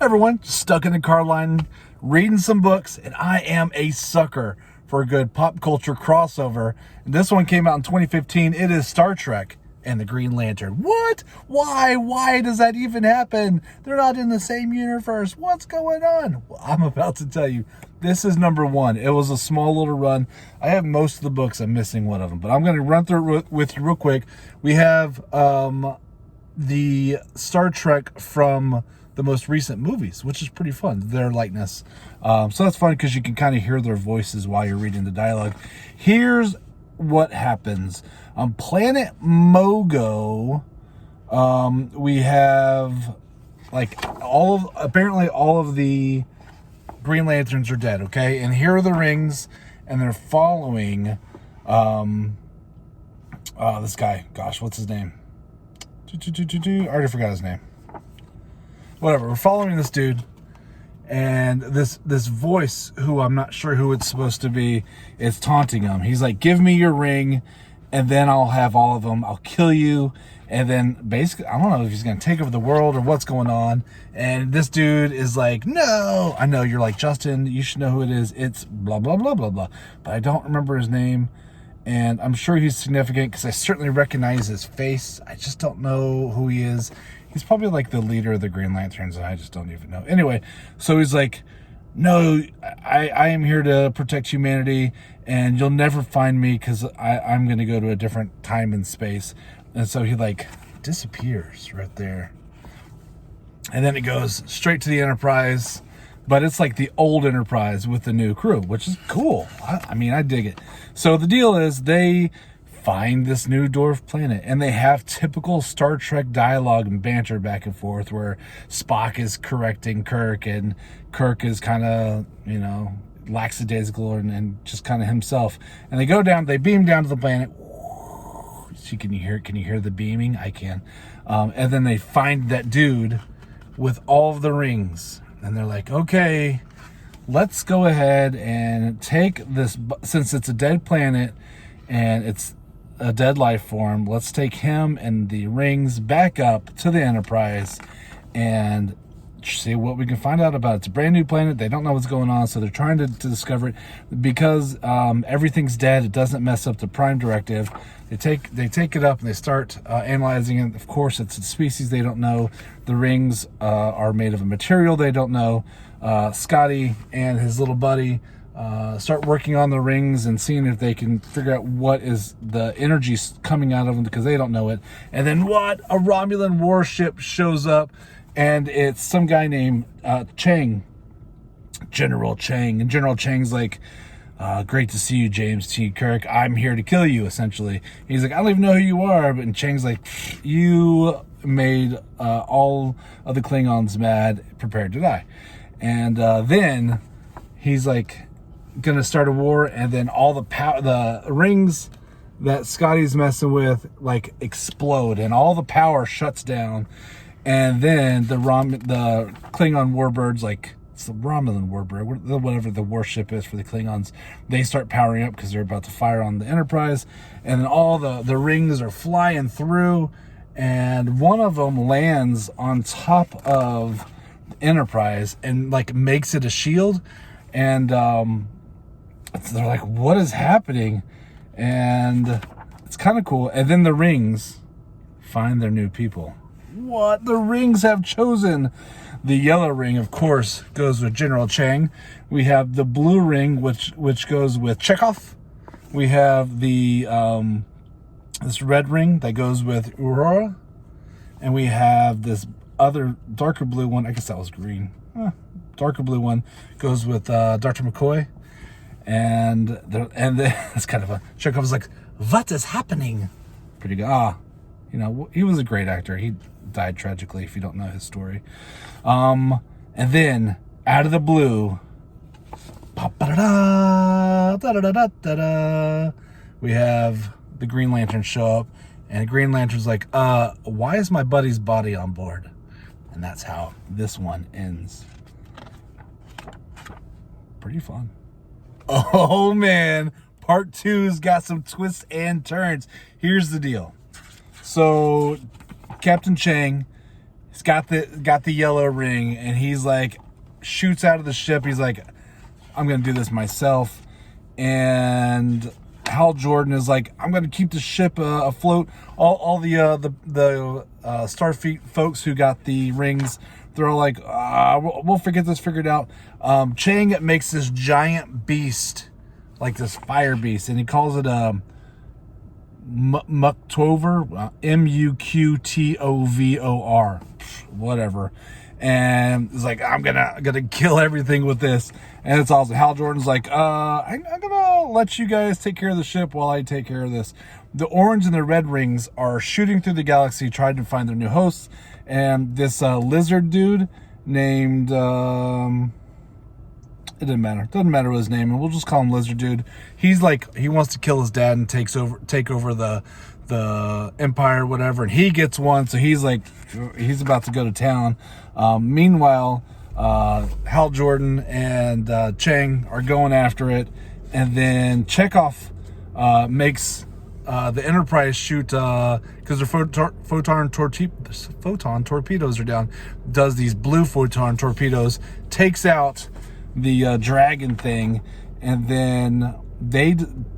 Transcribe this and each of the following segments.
Everyone, stuck in the Carline, reading some books, and I am a sucker for a good pop culture crossover. And this one came out in 2015. It is Star Trek and the Green Lantern. What? Why? Why does that even happen? They're not in the same universe. What's going on? Well, I'm about to tell you. This is number one. It was a small little run. I have most of the books. I'm missing one of them, but I'm going to run through it with you real quick. We have the Star Trek from the most recent movies, which is pretty fun, their likeness. So that's fun because you can kind of hear their voices while you're reading the dialogue. Here's what happens. On Planet Mogo, we have apparently all of the Green Lanterns are dead, okay? And here are the rings, and they're following this guy. Gosh, what's his name? I already forgot his name. Whatever, we're following this dude, and this voice, who I'm not sure who it's supposed to be, is taunting him. He's like, give me your ring, and then I'll have all of them. I'll kill you. And then basically, I don't know if he's going to take over the world or what's going on. And this dude is like, no. I know, you're like, Justin, you should know who it is. It's blah, blah, blah, blah, blah. But I don't remember his name. And I'm sure he's significant because I certainly recognize his face. I just don't know who he is. He's probably like the leader of the Green Lanterns, and I just don't even know. Anyway, so he's like, no, I am here to protect humanity, and you'll never find me because I'm going to go to a different time and space. And so he like disappears right there. And then it goes straight to the Enterprise, but it's like the old Enterprise with the new crew, which is cool. I mean, I dig it. So the deal is they find this new dwarf planet, and they have typical Star Trek dialogue and banter back and forth where Spock is correcting Kirk, and Kirk is kind of, lackadaisical and just kind of himself. And they go down, they beam down to the planet. Can you hear the beaming? I can. And then they find that dude with all of the rings, and they're like, okay, let's go ahead and take this, since it's a dead planet and it's a dead life form, let's take him and the rings back up to the Enterprise and see what we can find out about it. It's a brand new planet. They don't know what's going on, so they're trying to discover it. Because everything's dead, it doesn't mess up the Prime Directive. They take it up and they start analyzing it. Of course, it's a species they don't know. The rings are made of a material they don't know. Scotty and his little buddy start working on the rings and seeing if they can figure out what is the energy coming out of them, because they don't know it. And then what? A Romulan warship shows up, and it's some guy named Chang, General Chang. And General Chang's like, great to see you, James T. Kirk. I'm here to kill you, essentially. He's like, I don't even know who you are. And Chang's like, you made all of the Klingons mad, prepared to die. And then he's like, gonna start a war, and then all the rings that Scotty's messing with like explode, and all the power shuts down. And then the Klingon warbirds, like it's the Romulan warbird, whatever the warship is for the Klingons, they start powering up because they're about to fire on the Enterprise. And then all the rings are flying through, and one of them lands on top of the Enterprise and like makes it a shield. And they're like, what is happening? And it's kind of cool. And then the rings find their new people. What? The rings have chosen. The yellow ring, of course, goes with General Chang. We have the blue ring, which goes with Chekhov. We have the this red ring that goes with Aurora. And we have this other darker blue one. I guess that was green. Darker blue one goes with Dr. McCoy. And it's kind of a Chekhov's like, what is happening? Pretty good. He was a great actor. He died tragically, if you don't know his story. And then out of the blue, we have the Green Lantern show up, and the Green Lantern's like, why is my buddy's body on board? And that's how this one ends. Pretty fun. Oh man, part 2's got some twists and turns. Here's the deal. So Captain Chang He's got the yellow ring, and he's like, shoots out of the ship. He's like, I'm gonna do this myself. And Hal Jordan is like, I'm gonna keep the ship afloat. All the Starfleet folks who got the rings, they're all like, we'll get this figured out. Chang makes this giant beast, like this fire beast, and he calls it Mucktovor, Muqtovor, whatever. And it's like, I'm gonna kill everything with this, and it's awesome. Hal Jordan's like, I'm gonna let you guys take care of the ship while I take care of this. The orange and the red rings are shooting through the galaxy, trying to find their new hosts, and this lizard dude named it doesn't matter what his name, and we'll just call him Lizard Dude. He's like, he wants to kill his dad and take over the empire, whatever, and he gets one, so he's like, he's about to go to town. Meanwhile, Hal Jordan and Chang are going after it, and then Chekhov makes the Enterprise shoot, because their photon torpedoes are down, does these blue photon torpedoes, takes out the dragon thing, and then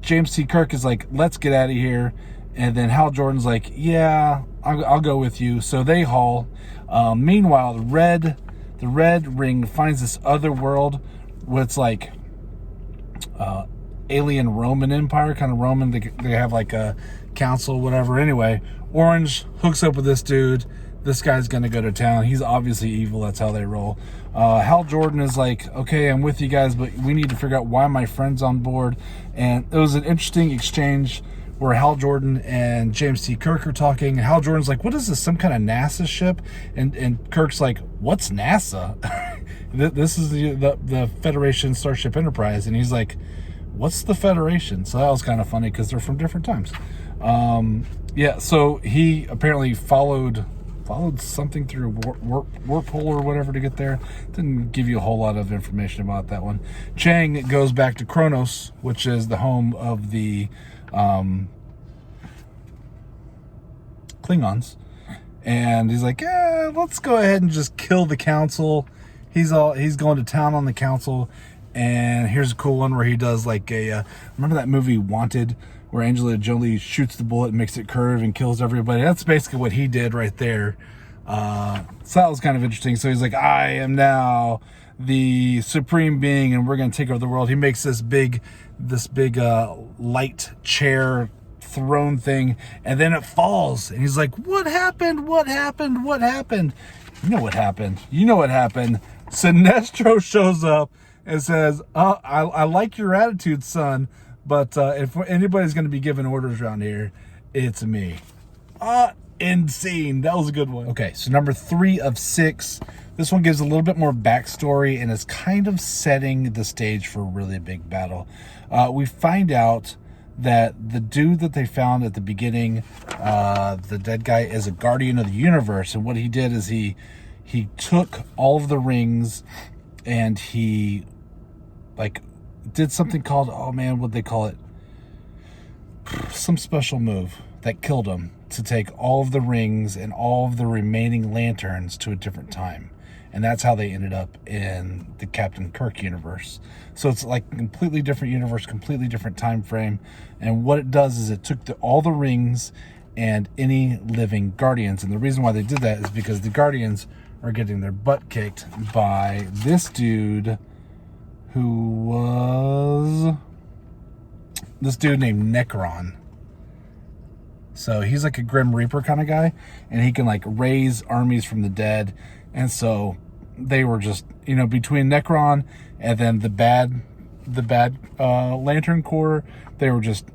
James T. Kirk is like, let's get out of here, and then Hal Jordan's like, yeah, I'll go with you, so they haul. Meanwhile, the red ring finds this other world where it's like alien Roman Empire, kind of Roman. They have like a council, whatever. Anyway, Orange hooks up with this dude. This guy's gonna go to town. He's obviously evil. That's how they roll. Hal Jordan is like, okay, I'm with you guys, but we need to figure out why my friend's on board. And it was an interesting exchange where Hal Jordan and James T. Kirk are talking. And Hal Jordan's like, what is this, some kind of NASA ship? And Kirk's like, what's NASA? This is the Federation Starship Enterprise. And he's like, what's the Federation? So that was kind of funny because they're from different times. Yeah, so he apparently followed something through warp-hole or whatever to get there. Didn't give you a whole lot of information about that one. Chang goes back to Kronos, which is the home of the Klingons, and he's like, yeah, let's go ahead and just kill the council. He's going to town on the council. And here's a cool one where he does like remember that movie Wanted, where Angelina Jolie shoots the bullet and makes it curve and kills everybody? That's basically what he did right there. So that was kind of interesting. So he's like, I am now the supreme being, and we're going to take over the world. He makes this big light chair throne thing, and then it falls. And he's like, what happened? What happened? What happened? You know what happened. Sinestro shows up and says, I like your attitude, son, but if anybody's going to be giving orders around here, it's me. Insane. That was a good one. Okay, so number 3 of 6. This one gives a little bit more backstory and is kind of setting the stage for a really big battle. We find out that the dude that they found at the beginning, the dead guy, is a guardian of the universe. And what he did is he took all of the rings and he did something called, what'd they call it? Some special move that killed him, to take all of the rings and all of the remaining lanterns to a different time. And that's how they ended up in the Captain Kirk universe. So it's like a completely different universe, completely different time frame. And what it does is it took all the rings and any living guardians. And the reason why they did that is because the guardians are getting their butt kicked by this dude who was this dude named Necron. So he's like a Grim Reaper kind of guy, and he can like raise armies from the dead. And so they were just, between Necron and then the bad Lantern Corps, they were just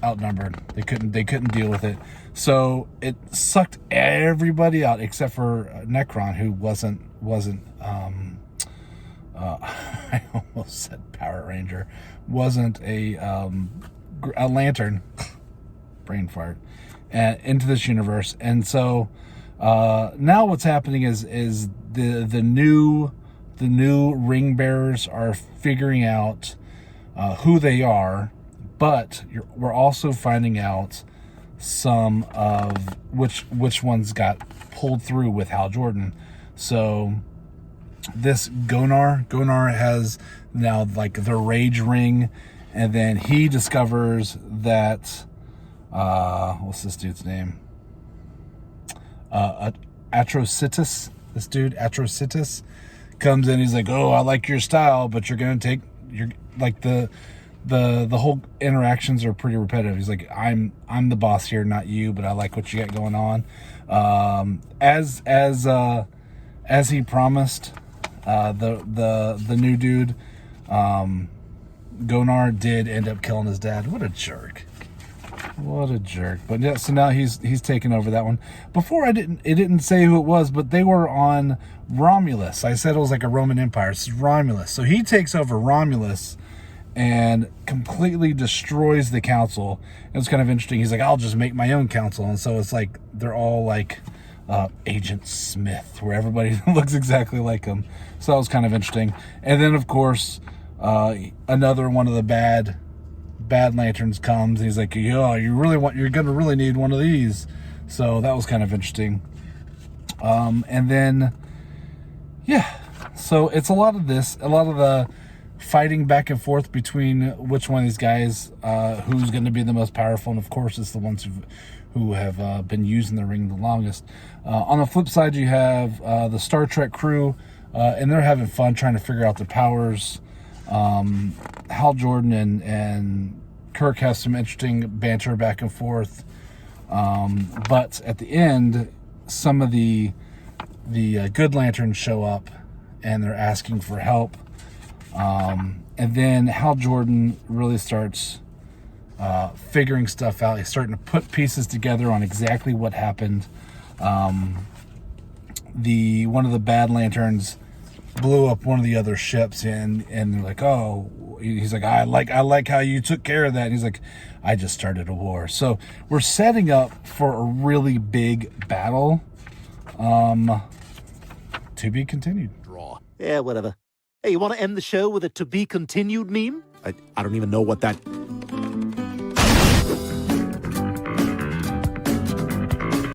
outnumbered. They couldn't deal with it. So it sucked everybody out except for Necron, who wasn't I almost said Power Ranger, wasn't a lantern, brain fart, into this universe. And so now what's happening is the new ring bearers are figuring out who they are, but we're also finding out some of which ones got pulled through with Hal Jordan. So this Gonar has now like the rage ring, and then he discovers that what's this dude's name? Atrocitus. This dude Atrocitus comes in. He's like, "Oh, I like your style, but you're gonna take your like the whole interactions are pretty repetitive." He's like, I'm the boss here, not you, but I like what you got going on. As he promised, the new dude, Gonar, did end up killing his dad. What a jerk. But yeah, so now he's taken over that one. Before it didn't say who it was, but they were on Romulus. I said it was like a Roman Empire. It's Romulus. So he takes over Romulus and completely destroys the council. It was kind of interesting. He's like, I'll just make my own council. And so it's like they're all like Agent Smith, where everybody looks exactly like him. So that was kind of interesting. And then of course another one of the bad lanterns comes, and he's like, "Yo, you're gonna really need one of these." So that was kind of interesting. And then yeah, so it's a lot of the fighting back and forth between which one of these guys who's going to be the most powerful, and of course it's the ones who have been using the ring the longest. On the flip side, you have the Star Trek crew, and they're having fun trying to figure out their powers. Hal Jordan and Kirk has some interesting banter back and forth, but at the end, some of the good lanterns show up and they're asking for help, and then Hal Jordan really starts figuring stuff out. He's starting to put pieces together on exactly what happened. One of the bad lanterns blew up one of the other ships, and they're like, "Oh," he's like, I like how you took care of that." And he's like, "I just started a war." So we're setting up for a really big battle. To be continued. Draw. Yeah, whatever. Hey, you want to end the show with a to be continued meme? I don't even know what that